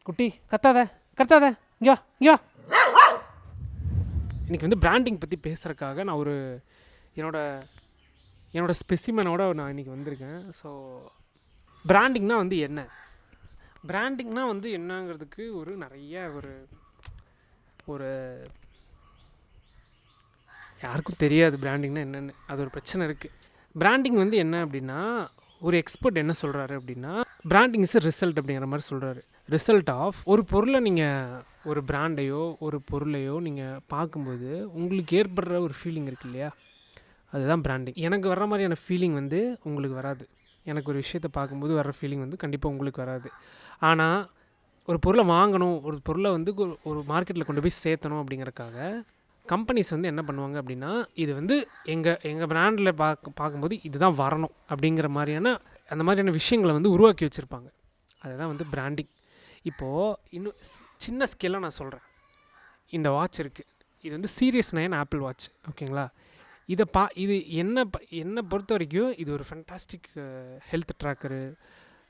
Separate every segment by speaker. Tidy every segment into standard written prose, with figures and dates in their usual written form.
Speaker 1: குட்டி கத்தாத கத்தாத இங்கே வா இங்கே வா. இன்றைக்கி வந்து பிராண்டிங் பற்றி பேசுகிறதுக்காக நான் ஒரு என்னோட ஸ்பெசிமனோட நான் இன்றைக்கி வந்திருக்கேன். ஸோ பிராண்டிங்னால் வந்து என்ன, பிராண்டிங்னால் வந்து என்னங்கிறதுக்கு ஒரு நிறைய ஒரு யாருக்கும் தெரியாது பிராண்டிங்னா என்னென்னு. அது ஒரு பிரச்சனை இருக்குது. பிராண்டிங் வந்து என்ன அப்படின்னா, ஒரு எக்ஸ்பர்ட் என்ன சொல்கிறாரு அப்படின்னா, பிராண்டிங் இஸ் ரிசல்ட் அப்படிங்கிற மாதிரி சொல்கிறாரு. ரிசல்ட் ஆஃப் ஒரு பொருளை நீங்கள் ஒரு பிராண்டையோ ஒரு பொருளையோ நீங்கள் பார்க்கும்போது உங்களுக்கு ஏற்படுற ஒரு ஃபீலிங் இருக்குது இல்லையா, அதுதான் பிராண்டிங். எனக்கு வர்ற மாதிரியான ஃபீலிங் வந்து உங்களுக்கு வராது. எனக்கு ஒரு விஷயத்தை பார்க்கும்போது வர்ற ஃபீலிங் வந்து கண்டிப்பாக உங்களுக்கு வராது. ஆனால் ஒரு பொருளை வாங்கணும், ஒரு பொருளை வந்து ஒரு மார்க்கெட்டில் கொண்டு போய் சேர்த்தணும் அப்படிங்கிறக்காக கம்பெனிஸ் வந்து என்ன பண்ணுவாங்க அப்படின்னா, இது வந்து எங்கள் பிராண்டில் பார்க்கும்போது இதுதான் வரணும் அப்படிங்கிற மாதிரியான அந்த மாதிரியான விஷயங்களை வந்து உருவாக்கி வச்சுருப்பாங்க. அதுதான் வந்து பிராண்டிங். இப்போது இன்னும் சின்ன ஸ்கேலாக நான் சொல்கிறேன். இந்த வாட்ச் இருக்குது, இது வந்து Series 9 ஆப்பிள் வாட்ச், ஓகேங்களா. இது என்னை பொறுத்த வரைக்கும் இது ஒரு ஃபென்டாஸ்டிக் ஹெல்த் ட்ராக்கரு.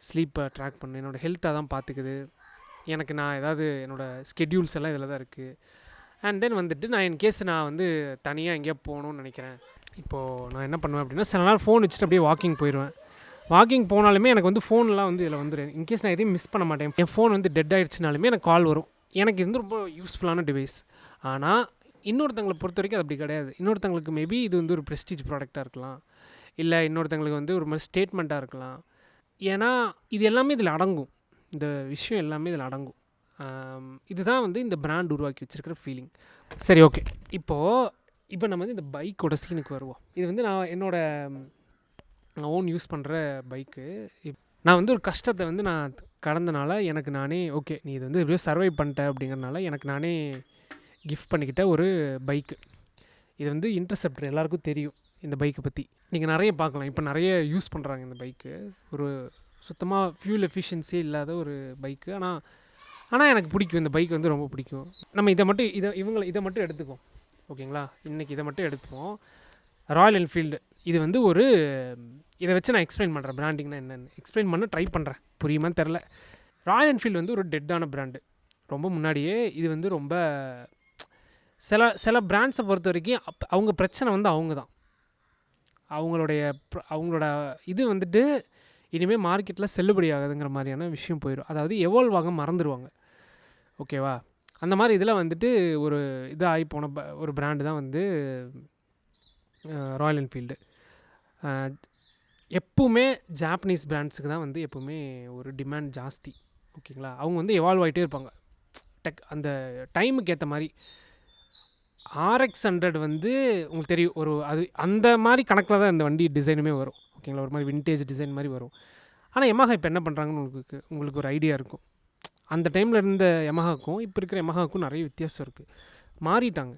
Speaker 1: ஸ்லீப்பை ட்ராக் பண்ணு, என்னோடய ஹெல்த்தை தான் பார்த்துக்குது. நான் ஏதாவது என்னோடய ஸ்கெட்யூல்ஸ் எல்லாம் இதில் தான் இருக்குது. அண்ட் தென் வந்துட்டு நான் இன்கேஸ் நான் வந்து தனியாக எங்கேயா போகணுன்னு நினைக்கிறேன். இப்போது நான் என்ன பண்ணுவேன் அப்படின்னா, சில நாள் ஃபோன் வச்சுட்டு அப்படியே வாக்கிங் போயிடுவேன். வாக்கிங் போனாலுமே எனக்கு வந்து ஃபோன்லாம் வந்து இதில் வந்துடும். இன்கேஸ் நான் எதையும் மிஸ் பண்ண மாட்டேன். என் ஃபோன் வந்து டெட் ஆகிடுச்சினாலுமே எனக்கு கால் வரும். எனக்கு இது வந்து ரொம்ப யூஸ்ஃபுல்லான டிவைஸ். ஆனால் இன்னொருத்தங்களை பொறுத்த வரைக்கும் அது அப்படி கிடையாது. இன்னொருத்தங்களுக்கு மேபி இது வந்து ஒரு ப்ரெஸ்டீஜ் ப்ராடக்டாக இருக்கலாம், இல்லை இன்னொருத்தங்களுக்கு வந்து ஒரு மாதிரி ஸ்டேட்மெண்ட்டாக இருக்கலாம். ஏன்னா இது எல்லாமே இதில் அடங்கும். இந்த விஷயம் எல்லாமே இதில் அடங்கும். இதுதான் வந்து இந்த பிராண்ட் உருவாக்கி வச்சுருக்கிற ஃபீலிங். சரி, ஓகே. இப்போ நம்ம வந்து இந்த பைக்கோட சீனுக்கு வருவோம். இது வந்து நான் ஓன் யூஸ் பண்ணுற பைக்கு. நான் வந்து ஒரு கஷ்டத்தை வந்து நான் கடந்தனால எனக்கு நானே ஓகே, நீ இது வந்து எப்படியோ சர்வை பண்ணிட்ட அப்படிங்கிறனால எனக்கு நானே கிஃப்ட் பண்ணிக்கிட்ட ஒரு பைக்கு. இது வந்து இன்டர்செப்டர். எல்லாருக்கும் தெரியும் இந்த பைக்கை பற்றி. நீங்கள் நிறைய பார்க்கலாம், இப்போ நிறைய யூஸ் பண்ணுறாங்க இந்த பைக்கு. ஒரு சுத்தமாக ஃபியூல் எஃபிஷியன்சியே இல்லாத ஒரு பைக்கு. ஆனால் எனக்கு பிடிக்கும், இந்த பைக் வந்து ரொம்ப பிடிக்கும். நம்ம இதை மட்டும் எடுத்துக்குவோம், ஓகேங்களா. இன்றைக்கி இதை மட்டும் எடுத்துப்போம். Royal Enfield. இது வந்து இதை வச்சு நான் எக்ஸ்பிளைன் பண்ணுறேன் பிராண்டிங்னா என்னென்னு. எக்ஸ்பிளைன் பண்ண ட்ரை பண்ணுறேன், புரியுமான்னு தெரில. ராயல் என்ஃபீல்டு வந்து ஒரு டெட்டான பிராண்டு. ரொம்ப முன்னாடியே இது வந்து ரொம்ப சில பிராண்ட்ஸை பொறுத்த வரைக்கும் அவங்க பிரச்சனை வந்து அவங்க தான். அவங்களோட இது வந்துட்டு இனிமேல் மார்க்கெட்டில் செல்லுபடி ஆகுதுங்கிற மாதிரியான விஷயம் போயிடும். அதாவது எவால்வ் ஆக மறந்துடுவாங்க, ஓகேவா. அந்த மாதிரி இதில் வந்துட்டு ஒரு ஆகி போன ஒரு பிராண்டு தான் வந்து ராயல் என்ஃபீல்டு. எப்பவுமே ஜாப்பனீஸ் பிராண்ட்ஸுக்கு தான் வந்து எப்போவுமே ஒரு டிமாண்ட் ஜாஸ்தி, ஓகேங்களா. அவங்க வந்து எவால்வ் ஆகிட்டே இருப்பாங்க அந்த டைமுக்கு ஏற்ற மாதிரி. RX-100 வந்து உங்களுக்கு தெரியும், அது அந்த மாதிரி கணக்கில் தான் இந்த வண்டி டிசைனுமே வரும், ஓகேங்களா. ஒரு மாதிரி விண்டேஜ் டிசைன் மாதிரி வரும். ஆனால் Yamaha இப்போ என்ன பண்ணுறாங்கன்னு உங்களுக்கு ஒரு ஐடியா இருக்கும். அந்த டைமில் இருந்த Yamahaக்கும் இப்போ இருக்கிற Yamahaக்கும் நிறைய வித்தியாசம் இருக்குது. மாறிட்டாங்க.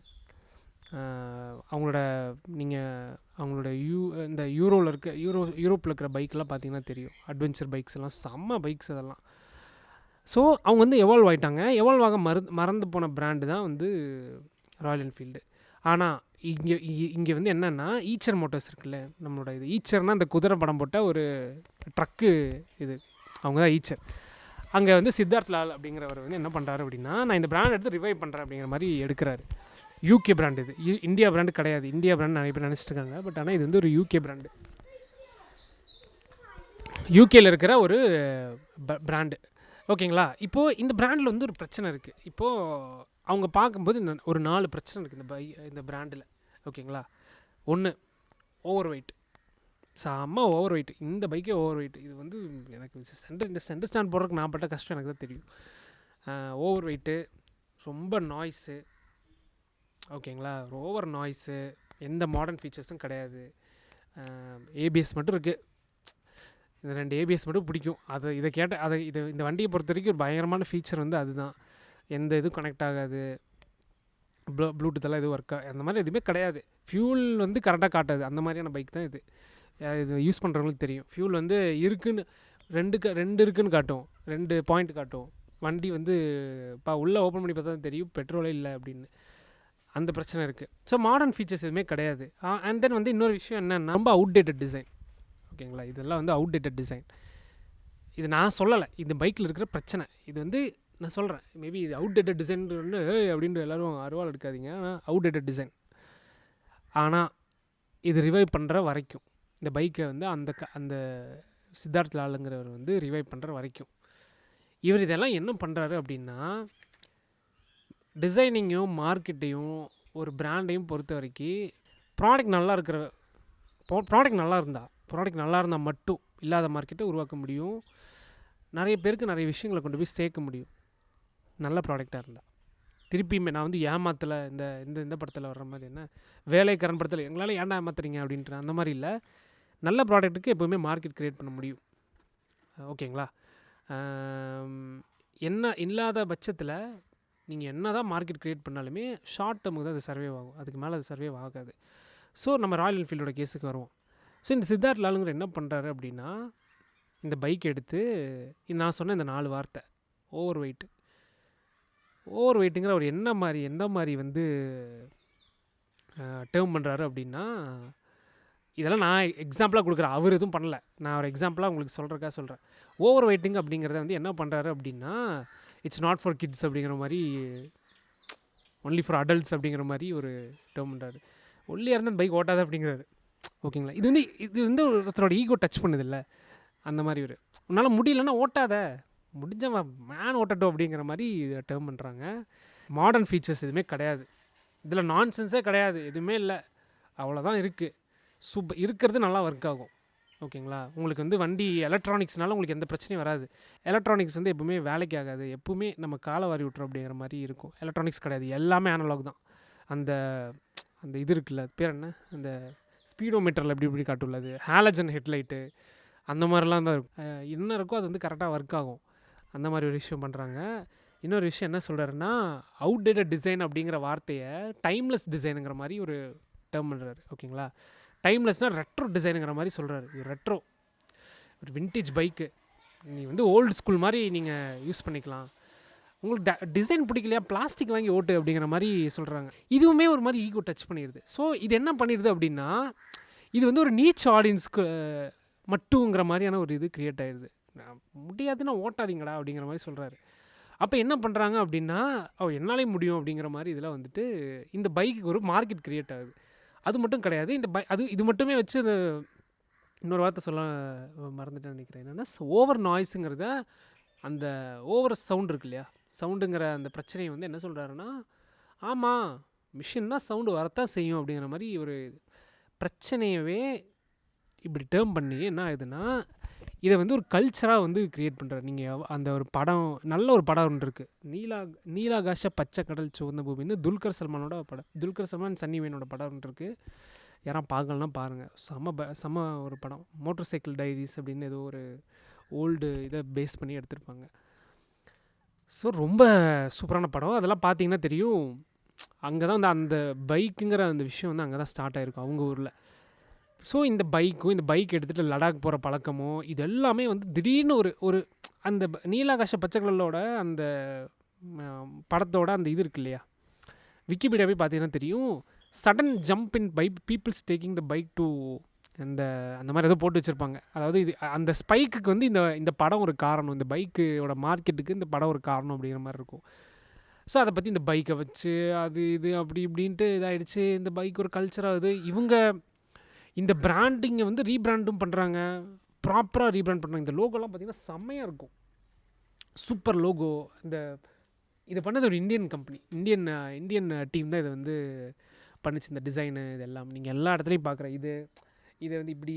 Speaker 1: அவங்களோட இந்த யூரோப்பில் இருக்கிற பைக்கெலாம் பார்த்திங்கன்னா தெரியும். அட்வென்ச்சர் பைக்ஸ் எல்லாம் செம்ம பைக்ஸ் அதெல்லாம். ஸோ அவங்க வந்து எவால்வ் ஆகிட்டாங்க. எவால்வ் ஆக மறந்து போன பிராண்டு தான் வந்து ராயல் என்ஃபீல்டு. ஆனால் இங்கே வந்து என்னென்னா, ஈச்சர் மோட்டார்ஸ் இருக்குல்ல, நம்மளோட இது ஈச்சர்னால் அந்த குதிரை படம் போட்ட ஒரு ட்ரக்கு இது, அவங்க தான் ஈச்சர். அங்கே வந்து சித்தார்த் லால் அப்படிங்கிறவர் வந்து என்ன பண்ணுறாரு அப்படின்னா, நான் இந்த பிராண்ட் எடுத்து ரிவைவ் பண்ணுறேன் அப்படிங்கிற மாதிரி எடுக்கிறாரு. UK பிராண்டு இது, இந்தியா பிராண்டு கிடையாது. இந்தியா பிராண்டு நிறைய பேர் நினச்சிட்டு இருக்காங்க. பட் ஆனால் இது வந்து ஒரு UK பிராண்டு, யூகேயில் இருக்கிற ஒரு பிராண்டு, ஓகேங்களா. இப்போது இந்த பிராண்டில் வந்து ஒரு பிரச்சனை இருக்குது. இப்போது அவங்க பார்க்கும்போது ஒரு 4 பிரச்சனை இருக்குது இந்த பிராண்டில், ஓகேங்களா. 1, ஓவர் வெயிட். செம்ம ஓவர் வெயிட். இந்த பைக்கே ஓவர் வெயிட். இது வந்து எனக்கு இந்த சென்டர் ஸ்டாண்ட் போடுறதுக்கு நான் பட்ட கஷ்டம் எனக்கு தான் தெரியும். ஓவர் வெயிட்டு, ரொம்ப நாய்ஸு, ஓகேங்களா. ஓவர் நாய்ஸு, எந்த மாடர்ன் ஃபீச்சர்ஸும் கிடையாது. ABS மட்டும் இருக்குது. இந்த 2 ABS மட்டும் பிடிக்கும். இந்த வண்டியை பொறுத்த வரைக்கும் ஒரு பயங்கரமான ஃபீச்சர் வந்து அதுதான். எந்த இதுவும் கனெக்ட் ஆகாது, ப்ளூடூத்தெல்லாம் எதுவும் அந்த மாதிரி எதுவுமே கிடையாது. ஃபியூல் வந்து கரெக்டாக காட்டாது. அந்த மாதிரியான பைக் தான் இது. யூஸ் பண்ணுறவங்களுக்கு தெரியும். ஃபியூல் வந்து இருக்குன்னு 2 இருக்குன்னு காட்டும், 2 பாயிண்ட் காட்டும். வண்டி வந்து உள்ளே ஓப்பன் பண்ணி பார்த்தா தான் தெரியும் பெட்ரோலே இல்லை அப்படின்னு. அந்த பிரச்சனை இருக்குது. ஸோ மாடர்ன் ஃபீச்சர்ஸ் எதுவுமே கிடையாது. அண்ட் தென் வந்து இன்னொரு விஷயம் என்னென்னா, ரொம்ப அவுட்டேட்டட் டிசைன், ஓகேங்களா. இதெல்லாம் வந்து அவுட்டேட்டட் டிசைன். இது நான் சொல்லலை, இந்த பைக்கில் இருக்கிற பிரச்சனை. இது வந்து நான் சொல்கிறேன், மேபி இது அவுட்டேட்டட் டிசைன் வந்து அப்படின்ட்டு எல்லோரும் அருவாள் எடுக்காதீங்க. ஆனால் அவுட்டேட்டட் டிசைன். ஆனால் இது ரிவைவ் பண்ணுற வரைக்கும் இந்த பைக்கை வந்து அந்த சித்தார்த் லாலுங்கிறவர் வந்து ரிவைவ் பண்ணுற வரைக்கும் இவர் இதெல்லாம் என்ன பண்ணுறாரு அப்படின்னா, டிசைனிங்கையும் மார்க்கெட்டையும் ஒரு பிராண்டையும் பொறுத்த வரைக்கும் ப்ராடக்ட் நல்லா இருக்கிற ப்ராடக்ட் நல்லா இருந்தால் மட்டும் இல்லாத மார்க்கெட்டை உருவாக்க முடியும். நிறைய பேருக்கு நிறைய விஷயங்களை கொண்டு போய் சேர்க்க முடியும் நல்ல ப்ராடக்டாக இருந்தால். திருப்பியுமே நான் வந்து ஏமாத்தலை, இந்த இந்த இந்த படத்தில் வர்ற மாதிரி என்ன வேலைக்காரன் படத்தில் எங்களால் ஏன்டா ஏமாத்துறீங்க அப்படின்ற அந்த மாதிரி இல்லை. நல்ல ப்ராடக்ட்டுக்கு எப்போவுமே மார்க்கெட் க்ரியேட் பண்ண முடியும். ஓகேங்களா? என்ன இல்லாத பட்சத்தில் நீங்கள் என்ன தான் மார்க்கெட் க்ரியேட் பண்ணாலுமே ஷார்ட் டேர்முக்கு தான் அது சர்வே ஆகும், அதுக்கு மேலே அது சர்வே ஆகாது. ஸோ நம்ம ராயல் என்ஃபீல்டோட கேஸுக்கு வருவோம். ஸோ இந்த சித்தார்த் லாலுங்கிற என்ன பண்ணுறாரு அப்படின்னா, இந்த பைக் எடுத்து நான் சொன்ன இந்த 4 வார்த்தை ஓவர் வெயிட்டுங்கிற அவர் எந்த மாதிரி வந்து டேர்ம் பண்ணுறாரு அப்படின்னா, இதெல்லாம் நான் எக்ஸாம்பிளாக கொடுக்குறேன், அவர் எதுவும் பண்ணல, நான் ஒரு எக்ஸாம்பிளாக உங்களுக்கு சொல்கிறேன். ஓவர் வெயிட்டிங் அப்படிங்கிறத வந்து என்ன பண்ணுறாரு அப்படின்னா, இட்ஸ் நாட் ஃபார் கிட்ஸ் அப்படிங்கிற மாதிரி, ஒன்லி ஃபார் அடல்ட்ஸ் அப்படிங்கிற மாதிரி ஒரு டேர்ம் பண்ணுறாரு. ஒல்லியாக இருந்தால் பைக் ஓட்டாது அப்படிங்கிறாரு. ஓகேங்களா? இது வந்து ஒருத்தரோட ஈகோ டச் பண்ணுதில்ல, அந்த மாதிரி ஒரு உன்னால் முடியலன்னா ஓட்டாத, முடிஞ்சவன் மேன் ஓட்டட்டும் அப்படிங்கிற மாதிரி இதை டேர்ம் பண்ணுறாங்க. மாடர்ன் ஃபீச்சர்ஸ் எதுவுமே கிடையாது இதில், நான்சென்ஸே கிடையாது, எதுவுமே இல்லை, அவ்வளோதான் இருக்குது. இருக்கிறது நல்லா ஒர்க் ஆகும். ஓகேங்களா? உங்களுக்கு வந்து வண்டி எலக்ட்ரானிக்ஸ்னால உங்களுக்கு எந்த பிரச்சனையும் வராது. எலக்ட்ரானிக்ஸ் வந்து எப்பவுமே வேலைக்கு ஆகாது, எப்பவுமே நம்ம காலை வாரி விட்டுரும் அப்படிங்கிற மாதிரி இருக்கும். எலக்ட்ரானிக்ஸ் கிடையாது, எல்லாமே அனலாக் தான். அந்த அந்த இது இருக்குல்ல, பேர் என்ன, அந்த ஸ்பீடோமீட்டரில் எப்படி காட்டுள்ளது, ஹாலஜன் ஹெட்லைட்டு, அந்த மாதிரிலாம் தான் இருக்கும். என்ன இருக்கோ அது வந்து கரெக்டாக ஒர்க் ஆகும். அந்த மாதிரி ஒரு விஷயம் பண்ணுறாங்க. இன்னொரு விஷயம் என்ன சொல்கிறாருன்னா, அவுட்டேட்டட் டிசைன் அப்படிங்கிற வார்த்தையை டைம்லெஸ் டிசைனுங்கிற மாதிரி ஒரு டேர்ம் பண்ணுறாரு. ஓகேங்களா? டைம்லெஸ்னால் ரெட்ரோ டிசைனுங்கிற மாதிரி சொல்கிறாரு. இது ரெட்ரோ, ஒரு வின்டேஜ் பைக்கு, நீ வந்து ஓல்டு ஸ்கூல் மாதிரி நீங்கள் யூஸ் பண்ணிக்கலாம். உங்களுக்கு டிசைன் பிடிக்கலையா, பிளாஸ்டிக் வாங்கி ஓட்டு அப்படிங்கிற மாதிரி சொல்கிறாங்க. இதுவுமே ஒரு மாதிரி ஈகோ டச் பண்ணிடுது. ஸோ இது என்ன பண்ணிடுது அப்படின்னா, இது வந்து ஒரு நீச் ஆடியன்ஸ்க்கு மட்டுங்கிற மாதிரியான ஒரு இது க்ரியேட் ஆகிடுது. முடியாதுன்னா ஓட்டாதீங்கடா அப்படிங்கிற மாதிரி சொல்கிறாரு. அப்போ என்ன பண்ணுறாங்க அப்படின்னா, என்னாலே முடியும் அப்படிங்கிற மாதிரி இதில் வந்துட்டு இந்த பைக்குக்கு ஒரு மார்க்கெட் க்ரியேட் ஆகுது. அது மட்டும் கிடையாது, இது மட்டுமே வச்சு அது இன்னொரு வார்த்தை சொல்ல மறந்துட்டேன்னு நினைக்கிறேன். என்னென்னா, ஓவர் நாய்ஸுங்கிறத, அந்த ஓவர் சவுண்ட் இருக்கு இல்லையா, சவுண்டுங்கிற அந்த பிரச்சனையை வந்து என்ன சொல்கிறாருன்னா, ஆமாம் மிஷின்னா சவுண்டு வரத்தான் செய்யும் அப்படிங்கிற மாதிரி ஒரு பிரச்சனையவே இப்படி டேர்ம் பண்ணி என்ன ஆகுதுன்னா, இதை வந்து ஒரு கல்ச்சராக வந்து க்ரியேட் பண்ணுறாரு. நீங்கள் அந்த ஒரு படம், நல்ல ஒரு படம் ஒன்று இருக்குது, நீலாகாஷ பச்சை கடல் சிவந்த பூமின்னு துல்கர் சல்மான் சன்னி வேனோட படம் ஒன்று இருக்குது. யாரும் பார்க்கலன்னா பாருங்கள், செம ஒரு படம். மோட்டர் சைக்கிள் டைரிஸ் அப்படின்னு ஏதோ ஒரு ஓல்டு இதை பேஸ் பண்ணி எடுத்திருப்பாங்க. ஸோ ரொம்ப சூப்பரான படம். அதெல்லாம் பார்த்தீங்கன்னா தெரியும். அங்கே தான் அந்த பைக்குங்கிற அந்த விஷயம் வந்து அங்கே தான் ஸ்டார்ட் ஆகிருக்கும் அவங்க ஊரில். ஸோ இந்த பைக் எடுத்துகிட்டு லடாக் போகிற பழக்கமோ, இது எல்லாமே வந்து திடீர்னு ஒரு அந்த நீலாகாஷ பச்சைக்கலோட அந்த படத்தோட அந்த இது இருக்கு இல்லையா, விக்கிபீடியா போய் பார்த்தீங்கன்னா தெரியும், sudden jump in peoples taking the bike to அந்த மாதிரி ஏதோ போட்டு வச்சுருப்பாங்க. அதாவது இது அந்த ஸ்பைக்குக்கு வந்து இந்த படம் ஒரு காரணம், இந்த பைக்கோட மார்க்கெட்டுக்கு இந்த படம் ஒரு காரணம் அப்படிங்கிற மாதிரி இருக்கும். ஸோ அதை பற்றி இந்த பைக்கை வச்சு அது இது அப்படி இப்படின்ட்டு இதாகிடுச்சு. இந்த பைக் ஒரு கல்ச்சராகுது. இவங்க இந்த பிராண்டிங்கை வந்து ரீபிராண்டும் பண்ணுறாங்க, ப்ராப்பராக ரீபிராண்ட் பண்ணுறாங்க. இந்த லோகோலாம் பார்த்திங்கன்னா செம்மையாக இருக்கும், சூப்பர் லோகோ. இதை பண்ணது ஒரு இந்தியன் கம்பெனி, இந்தியன் டீம் தான் இதை வந்து பண்ணிச்சு. இந்த டிசைனு இதெல்லாம் நீங்கள் எல்லா இடத்துலையும் பார்க்குற இதை வந்து இப்படி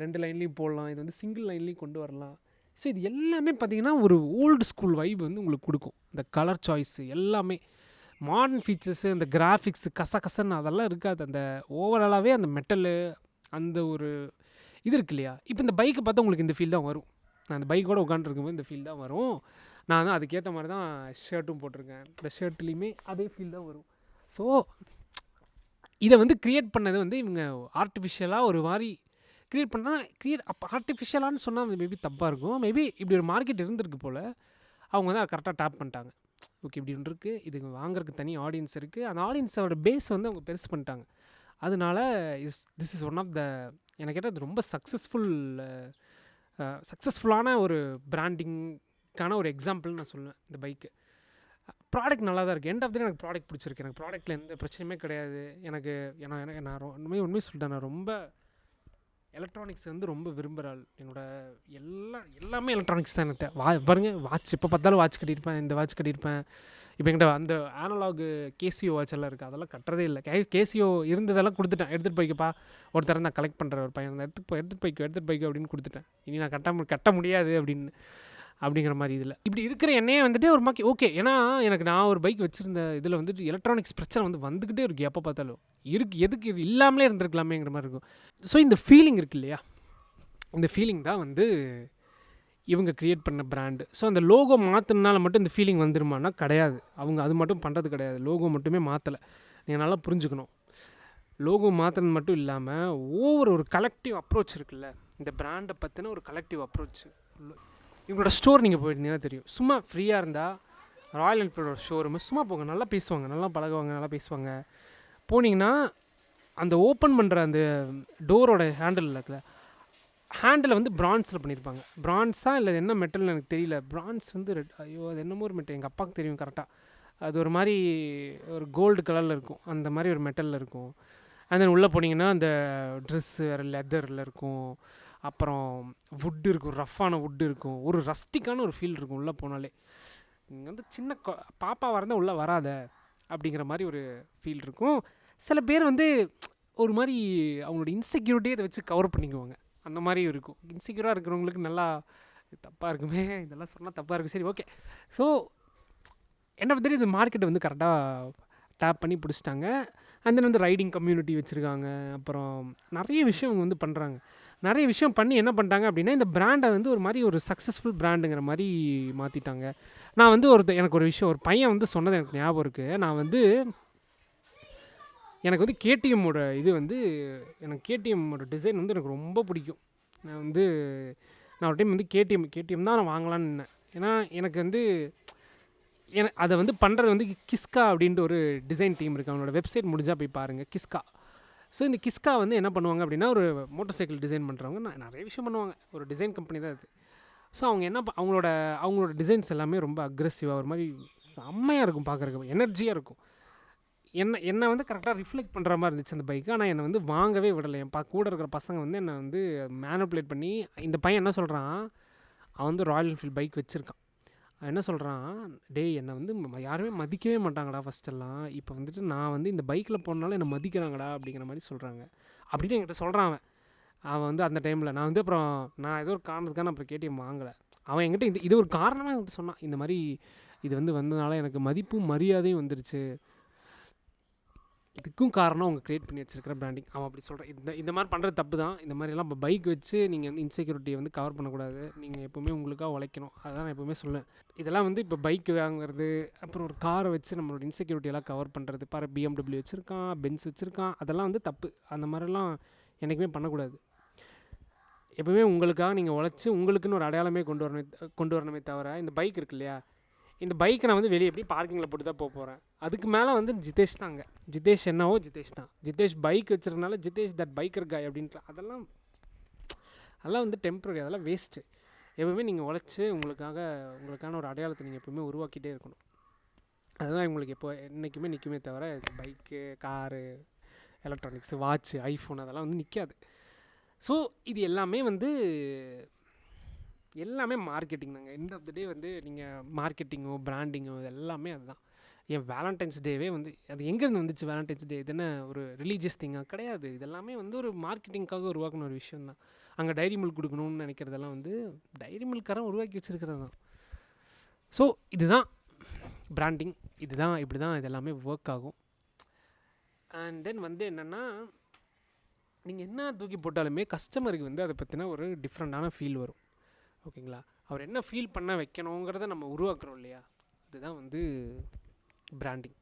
Speaker 1: 2 லைன்லேயும் போடலாம், இது வந்து சிங்கிள் லைன்லேயும் கொண்டு வரலாம். ஸோ இது எல்லாமே பார்த்திங்கன்னா ஒரு ஓல்டு ஸ்கூல் வைப் வந்து உங்களுக்கு கொடுக்கும். இந்த கலர் சாய்ஸு எல்லாமே மாடர்ன் ஃபீச்சர்ஸு, இந்த கிராஃபிக்ஸு கசன்னு அதெல்லாம் இருக்காது. அந்த ஓவராலாகவே அந்த மெட்டலு அந்த ஒரு இது இருக்கு இல்லையா. இப்போ இந்த பைக்கை பார்த்தா உங்களுக்கு இந்த ஃபீல் தான் வரும். நான் அந்த பைக்கோடு உட்காந்துருக்கும்போது இந்த ஃபீல் தான் வரும். நான் தான் அதுக்கேற்ற மாதிரி தான் ஷர்ட்டும் போட்டிருக்கேன், இந்த ஷர்ட்லேயுமே அதே ஃபீல் தான் வரும். ஸோ இதை வந்து க்ரியேட் பண்ணது வந்து இவங்க ஆர்டிஃபிஷியலாக ஒரு மாதிரி அப்போ ஆர்டிஃபிஷியலான்னு சொன்னால் மேபி தப்பாக இருக்கும். மேபி இப்படி ஒரு மார்க்கெட் இருந்திருக்கு போல், அவங்க தான் கரெக்டாக டேப் பண்ணிட்டாங்க. ஓகே, இப்படி ஒன்று இருக்குது, இது வாங்குறதுக்கு தனி ஆடியன்ஸ் இருக்குது, அந்த ஆடியன்ஸோட பேஸ் வந்து அவங்க பெருசு பண்ணிட்டாங்க. அதனால this is one of the, எனக்கு கேட்டால் அது ரொம்ப சக்ஸஸ்ஃபுல்லான ஒரு பிராண்டிங் ப்ராடக்ட்கான ஒரு எக்ஸாம்பிள் நான் சொல்லுவேன் இந்த பைக்கு. ப்ராடக்ட் நல்லா தான் இருக்குது. எண்ட் ஆஃப் த டே எனக்கு ப்ராடக்ட் பிடிச்சிருக்கு. எனக்கு ப்ராடக்ட்டில் எந்த பிரச்சனையுமே கிடையாது. எனக்கு நான் உண்மையை சொல்லிட்டேன். நான் ரொம்ப எலக்ட்ரானிக்ஸ் வந்து ரொம்ப விரும்புகிற ஆள். எல்லாமே எலக்ட்ரானிக்ஸ் தான் என்கிட்ட. பாருங்க, வாட்ச் எப்போ பார்த்தாலும் வாட்ச் கட்டியிருப்பேன். இந்த வாட்ச் கட்டியிருப்பேன். இப்போ என்கிட்ட அந்த ஆனலாகு கேசியோ வாட்ச் எல்லாம் இருக்குது. அதெல்லாம் கட்டுறதே இல்லை. கேசியோ இருந்ததெல்லாம் கொடுத்துட்டேன். எடுத்துகிட்டு போய்க்கப்பா, ஒருத்தர் நான் கலெக்ட் பண்ணுற ஒரு பையன் எடுத்துகிட்டு போய்க்கு அப்படின்னு கொடுத்துட்டேன். இனி நான் கட்ட முடியாது அப்படிங்கிற மாதிரி. இதில் இப்படி இருக்கிற என்னையே வந்துட்டு ஒரு மாக்கி ஓகே. ஏன்னா நான் ஒரு பைக் வச்சுருந்த இதில் வந்துட்டு எலக்ட்ரானிக்ஸ் பிரச்சனை வந்துக்கிட்டே இருக்குது. எப்போ பார்த்தாலும் எதுக்கு இது இல்லாமலே இருந்திருக்கலாமேங்கிற மாதிரி இருக்கும். ஸோ இந்த ஃபீலிங் இருக்குது இல்லையா, இந்த ஃபீலிங் தான் வந்து இவங்க க்ரியேட் பண்ண பிராண்டு. ஸோ அந்த லோகோ மாற்றினால மட்டும் இந்த ஃபீலிங் வந்துருமானா கிடையாது. அவங்க அது மட்டும் பண்ணுறது கிடையாது. லோகோ மட்டுமே மாற்றலை. நீங்கள் நல்லா புரிஞ்சுக்கணும். லோகோ மாற்றினது மட்டும் இல்லாமல் ஒரு கலெக்டிவ் அப்ரோச் இருக்குல்ல, இந்த பிராண்டை பற்றின ஒரு கலெக்டிவ் அப்ரோச். இவங்களோட ஸ்டோர் நீங்கள் போயிருந்தீங்கன்னா தெரியும். சும்மா ஃப்ரீயாக இருந்தால் ராயல் என்ஃபீல்டோட ஷோரூமு சும்மா போங்க. நல்லா பேசுவாங்க, நல்லா பழகுவாங்க, நல்லா பேசுவாங்க. போனீங்கன்னா அந்த ஓப்பன் பண்ணுற அந்த டோரோட ஹேண்டில் இருக்குல்ல, ஹேண்டில் வந்து பிரான்ஸில் பண்ணியிருப்பாங்க. பிரான்ஸாக இல்லை என்ன மெட்டல்னு எனக்கு தெரியல. பிரான்ஸ் வந்து அது என்னமோ ஒரு மெட்டல், எங்கள் அப்பாவுக்கு தெரியும் கரெக்டாக. அது ஒரு மாதிரி ஒரு கோல்டு கலரில் இருக்கும். அந்த மாதிரி ஒரு மெட்டலில் இருக்கும். தென் உள்ளே போனீங்கன்னா அந்த ட்ரெஸ்ஸு வேறு லெதரில் இருக்கும். அப்புறம் வுட்டு இருக்கும், ரஃப்பான வுட்டு இருக்கும். ஒரு ரஸ்டிக்கான ஒரு ஃபீல் இருக்கும் உள்ளே போனாலே. நீங்கள் வந்து சின்ன பாப்பாவாக இருந்தால் உள்ளே வராத அப்படிங்கிற மாதிரி ஒரு ஃபீல் இருக்கும். சில பேர் வந்து ஒரு மாதிரி அவங்களோட இன்செக்யூரிட்டியை இதை வச்சு கவர் பண்ணிக்குவாங்க. அந்த மாதிரி இருக்கும். இன்செக்யூராக இருக்கிறவங்களுக்கு நல்லா தப்பாக இருக்குமே, இதெல்லாம் சொன்னால் தப்பாக இருக்குது. சரி, ஓகே. ஸோ என்ன பற்றி இந்த மார்க்கெட்டை வந்து கரெக்டாக டேப் பண்ணி பிடிச்சிட்டாங்க. அந்த வந்து ரைடிங் கம்யூனிட்டி வச்சுருக்காங்க. அப்புறம் நிறைய விஷயம் வந்து பண்ணுறாங்க. நிறைய விஷயம் பண்ணி என்ன பண்ணிட்டாங்க அப்படின்னா, இந்த பிராண்டை வந்து ஒரு மாதிரி ஒரு சக்ஸஸ்ஃபுல் பிராண்டுங்கிற மாதிரி மாற்றிட்டாங்க. நான் வந்து எனக்கு ஒரு விஷயம், ஒரு பையன் வந்து சொன்னது எனக்கு ஞாபகம் இருக்குது. எனக்கு வந்து கேடிஎம்மோட எனக்கு கேடிஎம்மோட டிசைன் வந்து எனக்கு ரொம்ப பிடிக்கும். நான் ஒரு டைம் வந்து கேடிஎம் தான் நான் வாங்கலான்னு நின்னேன். ஏன்னா எனக்கு வந்து அதை வந்து பண்ணுறது வந்து கிஸ்கா அப்படின்ட்டு ஒரு டிசைன் டீம் இருக்குது. அவங்களோட வெப்சைட் முடிஞ்சால் போய் பாருங்கள், கிஸ்கா. ஸோ இந்த கிஸ்கா வந்து என்ன பண்ணுவாங்க அப்படின்னா, ஒரு மோட்டார் சைக்கிள் டிசைன் பண்ணுறவங்க நிறைய விஷயம் பண்ணுவாங்க. ஒரு டிசைன் கம்பெனி தான் அது. ஸோ அவங்க அவங்களோட டிசைன்ஸ் எல்லாமே ரொம்ப அக்ரெசிவாக ஒரு மாதிரி செம்மையாக இருக்கும், பார்க்குறதுக்கு எனர்ஜியாக இருக்கும். என்னை வந்து கரெக்டாக ரிஃப்ளெக்ட் பண்ணுற மாதிரி இருந்துச்சு அந்த பைக்கு. ஆனால் என்னை வந்து வாங்கவே விடலை. என் கூட இருக்கிற பசங்க வந்து என்னை வந்து மேனிப்புலேட் பண்ணி, இந்த பையன் என்ன சொல்கிறான், அவன் வந்து ராயல் என்ஃபீல்டு பைக் வச்சுருக்கான். அவன் என்ன சொல்கிறான், டேய் என்னை வந்து யாருமே மதிக்கவே மாட்டாங்கடா ஃபஸ்ட்டெல்லாம். இப்போ வந்துட்டு நான் வந்து இந்த பைக்கில் போனாலும் என்னை மதிக்கிறாங்கடா அப்படிங்கிற மாதிரி சொல்கிறாங்க அப்படின்னு என்கிட்ட சொல்கிறான். அவன் வந்து அந்த டைமில் நான் வந்து அப்புறம் நான் ஏதோ ஒரு காரணத்துக்காக அப்புறம் கேடிஎம் வாங்கலை. அவன் என்கிட்ட இது ஒரு காரணமாக என்கிட்ட சொன்னான். இந்த மாதிரி இது வந்து வந்ததுனால எனக்கு மதிப்பும் மரியாதையும் வந்துருச்சு. இதுக்கும் காரணம் அவங்க க்ரியேட் பண்ணி வச்சுருக்கிற பிராண்டிங். அவன் அப்படி சொல்கிறான். இந்த மாதிரி பண்ணுறது தப்பு தான். இந்த மாதிரிலாம் இப்போ பைக் வச்சு நீங்கள் வந்து இன்செக்யூரிட்டியை வந்து கவர் பண்ணக்கூடாது. நீங்கள் எப்போவுமே உங்களுக்காக உழைக்கணும். அதுதான் நான் எப்போவுமே சொல்லுவேன். இதெல்லாம் வந்து இப்போ பைக் வாங்குறது, அப்புறம் ஒரு காரை வச்சு நம்மளோட இன்செக்யூரிட்டியெல்லாம் கவர் பண்ணுறது. பாரு, BMW வச்சுருக்கான், பென்ஸ் வச்சுருக்கான், அதெல்லாம் வந்து தப்பு. அந்த மாதிரிலாம் என்றைக்குமே பண்ணக்கூடாது. எப்போவுமே உங்களுக்காக நீங்கள் உழைச்சி உங்களுக்குன்னு ஒரு அடையாளமே கொண்டு வரணுமே தவிர, இந்த பைக் இருக்கு இல்லையா, இந்த பைக்கை நான் வந்து வெளியே எப்படி பார்க்கிங்கில் போட்டு தான் போகிறேன். அதுக்கு மேலே வந்து ஜிதேஷ் தாங்க. ஜிதேஷ் என்னவோ ஜிதேஷ் தான். ஜிதேஷ் பைக் வச்சுருக்கனால ஜிதேஷ் தட் பைக்கர் காய் அப்படின்ட்டு அதெல்லாம் வந்து டெம்பரரி. அதெல்லாம் வேஸ்ட்டு. எப்போவுமே நீங்கள் உழைச்சி உங்களுக்கான ஒரு அடையாளத்தை நீங்கள் எப்போவுமே உருவாக்கிட்டே இருக்கணும். அதுதான் உங்களுக்கு என்றைக்குமே நிற்குமே தவிர bike, car, electronics, watch, iPhone அதெல்லாம் வந்து நிற்காது. ஸோ இது எல்லாமே மார்க்கெட்டிங் தாங்க. எண்ட் ஆஃப் த டே வந்து நீங்கள் மார்க்கெட்டிங்கோ பிராண்டிங்கோ இது எல்லாமே அதுதான். ஏன் வேலண்டைன்ஸ் டேவே வந்து அது எங்கேருந்து வந்துச்சு? வேலண்டைன்ஸ் டே இது என்ன ஒரு ரிலீஜியஸ் திங்காக கிடையாது. இதெல்லாமே வந்து ஒரு மார்க்கெட்டிங்காக உருவாக்கின ஒரு விஷயம் தான். அங்கே டைரி மில்க் கொடுக்கணும்னு நினைக்கிறதெல்லாம் வந்து டைரி மில்காரன் உருவாக்கி வச்சுருக்கிறது தான். ஸோ இதுதான் பிராண்டிங். இப்படி தான் இது எல்லாமே ஒர்க் ஆகும். அண்ட் தென் வந்து என்னென்னா, நீங்கள் என்ன தூக்கி போட்டாலுமே கஸ்டமருக்கு வந்து அதை பற்றின ஒரு டிஃப்ரெண்ட்டான ஃபீல் வரும். ஓகேங்களா? அவர் என்ன ஃபீல் பண்ண வைக்கணுங்கிறத நம்ம உருவாக்குறோம் இல்லையா, அதுதான் வந்து பிராண்டிங்.